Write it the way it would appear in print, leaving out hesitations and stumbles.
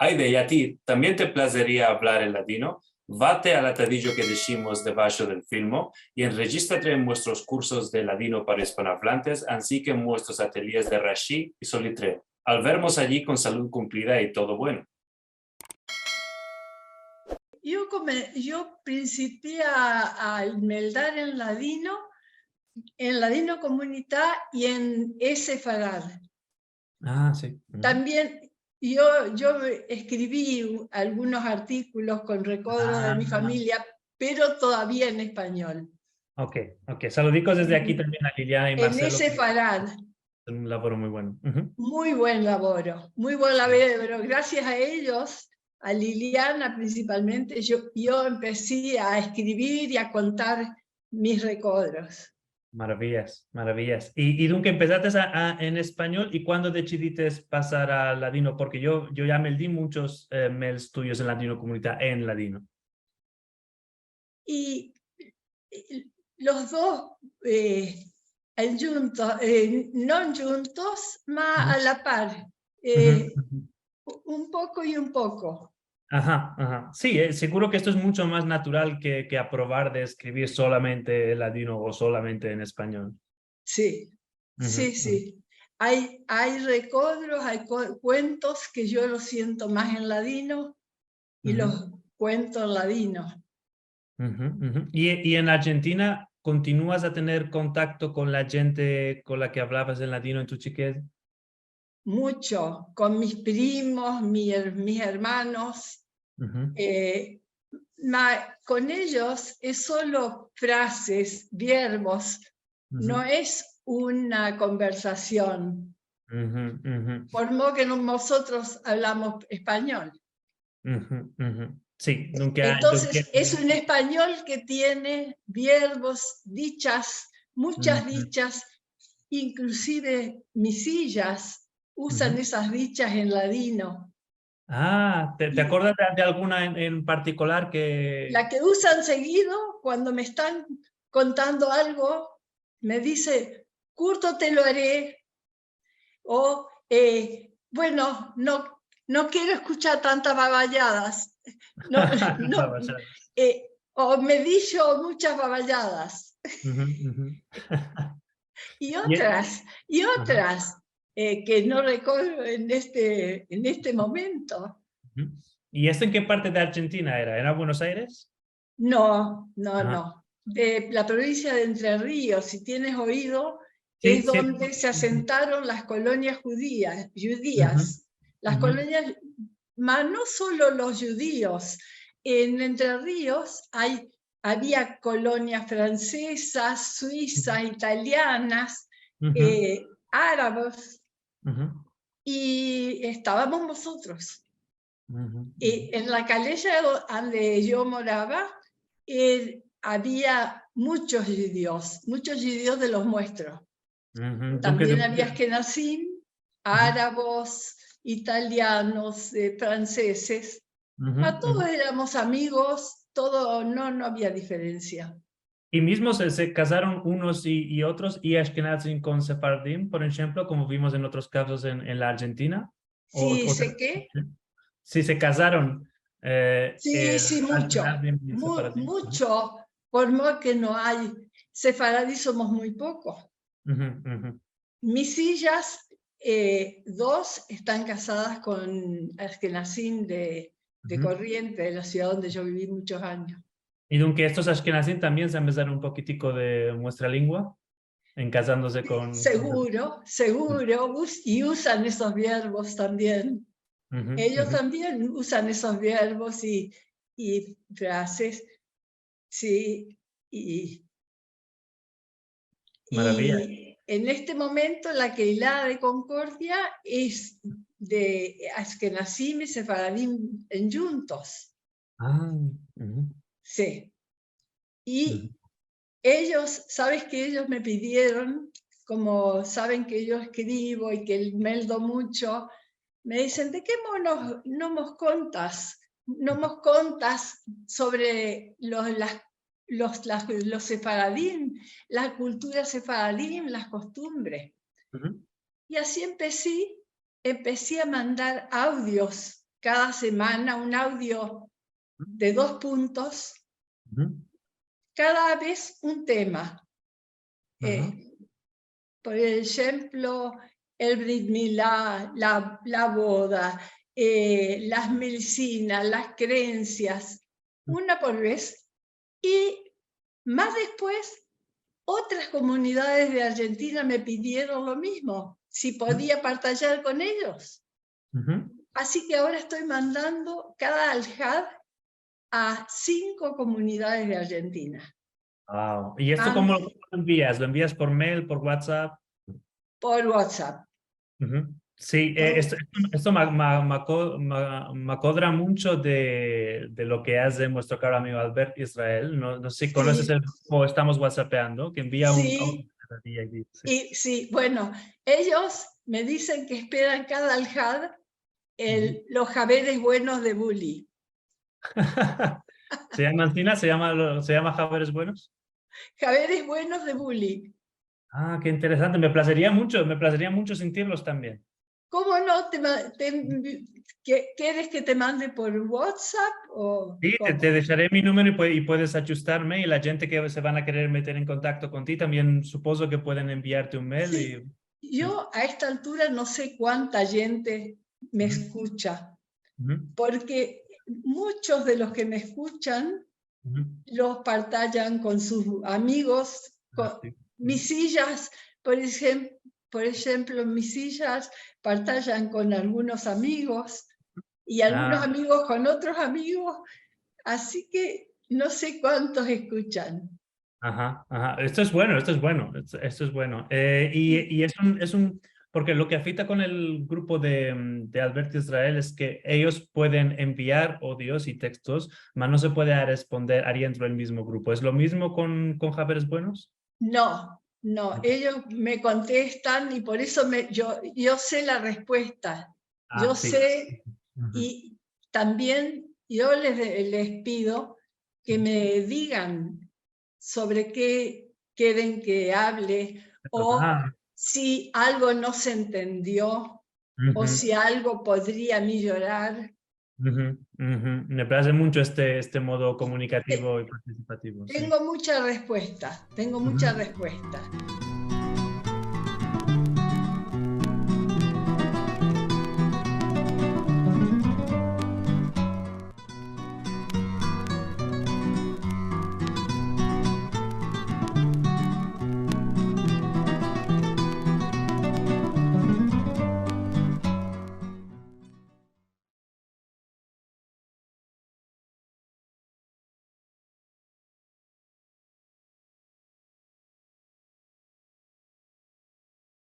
Aide, e a ti, também te placeria hablar en latino? Vate al atadillo que decimos debajo del filme y enregístrate en nuestros cursos de ladino para hispanohablantes, así que en nuestros ateliers de Rashi y Solitreo. Al vernos allí con salud cumplida y todo bueno. Yo principié a meldar en ladino comunidad y en Sefarad. Ah, sí. También yo escribí algunos artículos con recodros de mi familia, pero todavía en español. Ok. Saludicos desde aquí también a Liliana y Marcelo. En Sefarad. Un laboro muy bueno. Muy buen laboro, muy buen laboro. Gracias a ellos, a Liliana principalmente, yo empecé a escribir y a contar mis recodros. Maravillas. Y nunca empezaste en español, ¿y cuándo decidiste pasar al ladino? Porque yo ya me di muchos mails tuyos en ladino comunidad en ladino. Y los dos no juntos, más a la par, un poco y un poco. Ajá. Sí, seguro que esto es mucho más natural que aprobar de escribir solamente en ladino o solamente en español. Sí. Hay recodros, hay cuentos que yo los siento más en ladino y los cuento en ladino. ¿Y en Argentina continúas a tener contacto con la gente con la que hablabas en ladino en tu chiquez? Mucho, con mis primos, mis hermanos. Con ellos es solo frases, verbos, no es una conversación. Por modo que nosotros hablamos español. Sí, Entonces es un español que tiene verbos, dichas, muchas dichas, inclusive mis sillas usan esas dichas en ladino. Ah, ¿te acuerdas de alguna en particular que...? La que usan seguido cuando me están contando algo, me dice, curto te lo haré, o bueno, no quiero escuchar tantas baballadas, o me dicho muchas baballadas. Y otras que no recuerdo en este momento. ¿Y esto en qué parte de Argentina era? ¿Era Buenos Aires? No. De la provincia de Entre Ríos, si tienes oído, es donde se asentaron las colonias judías. Las colonias, no solo los judíos. En Entre Ríos había colonias francesas, suizas, italianas, árabes, y estábamos nosotros. En la calella donde yo moraba, había muchos judíos de los nuestros. También había ashkenazim, árabes, italianos, franceses. Todos éramos amigos, no había diferencia. Y mismo se casaron unos y otros, y Ashkenazim con Sefardim, por ejemplo, como vimos en otros casos en la Argentina. Sí, sé qué. Sí, se casaron. Sí, mucho, por modo que no hay. Sefaradí somos muy pocos. Mis sillas, dos están casadas con ashkenazim de Corrientes, de la ciudad donde yo viví muchos años. Y aunque estos ashkenazim también se empezaron un poquitico de nuestra lengua, en casándose con... Seguro, y usan esos verbos también. Ellos también usan esos verbos y frases, sí, Maravilla. Y en este momento la Keilah de Concordia es de ashkenazim y sefaradim en juntos. Sí. Y ellos, ¿sabes que ellos me pidieron, como saben que yo escribo y que meldo mucho, me dicen, ¿de qué no nos contas? No nos contas sobre los sefaradín, la cultura sefaradín, las costumbres. Y así empecé a mandar audios cada semana, un audio de 2 puntos, cada vez un tema. Por ejemplo, el Brit Milá, la boda, las medicinas, las creencias, una por vez. Y más después, otras comunidades de Argentina me pidieron lo mismo, si podía partillar con ellos. Así que ahora estoy mandando cada Al-Had a 5 comunidades de Argentina. Wow. ¿Y esto cómo lo envías? ¿Lo envías por mail, por WhatsApp? Por WhatsApp. Sí, esto me acodra mucho de lo que hace nuestro caro amigo Albert Israel. No sé si conoces el grupo Estamos WhatsAppeando, que envía un... Sí, bueno, ellos me dicen que esperan cada Al-Had los jaberes buenos de Bully. ¿Se llama Ancina? ¿Se llama Jaberes Buenos? Jaberes buenos de Bully. Ah, qué interesante. Me placería mucho sentirlos también. ¿Cómo no? ¿Quieres que te mande por WhatsApp? Sí, te dejaré mi número y puedes ajustarme, y la gente que se van a querer meter en contacto con ti también supongo que pueden enviarte un mail. Sí. Yo a esta altura no sé cuánta gente me escucha, porque muchos de los que me escuchan los partillan con sus amigos. Mis sillas, por ejemplo, mis sillas partillan con algunos amigos y algunos amigos con otros amigos, así que no sé cuántos escuchan. Esto es bueno. Y porque lo que afecta con el grupo de Albert Israel es que ellos pueden enviar audios y textos, pero no se puede responder ahí dentro del mismo grupo. ¿Es lo mismo con Jaberes Buenos? No, ellos me contestan y por eso yo sé la respuesta. Yo sé, y también yo les pido que me digan sobre qué quieren que hable, o si algo no se entendió, o si algo podría mejorar. Me parece mucho este modo comunicativo y participativo. Tengo mucha respuesta.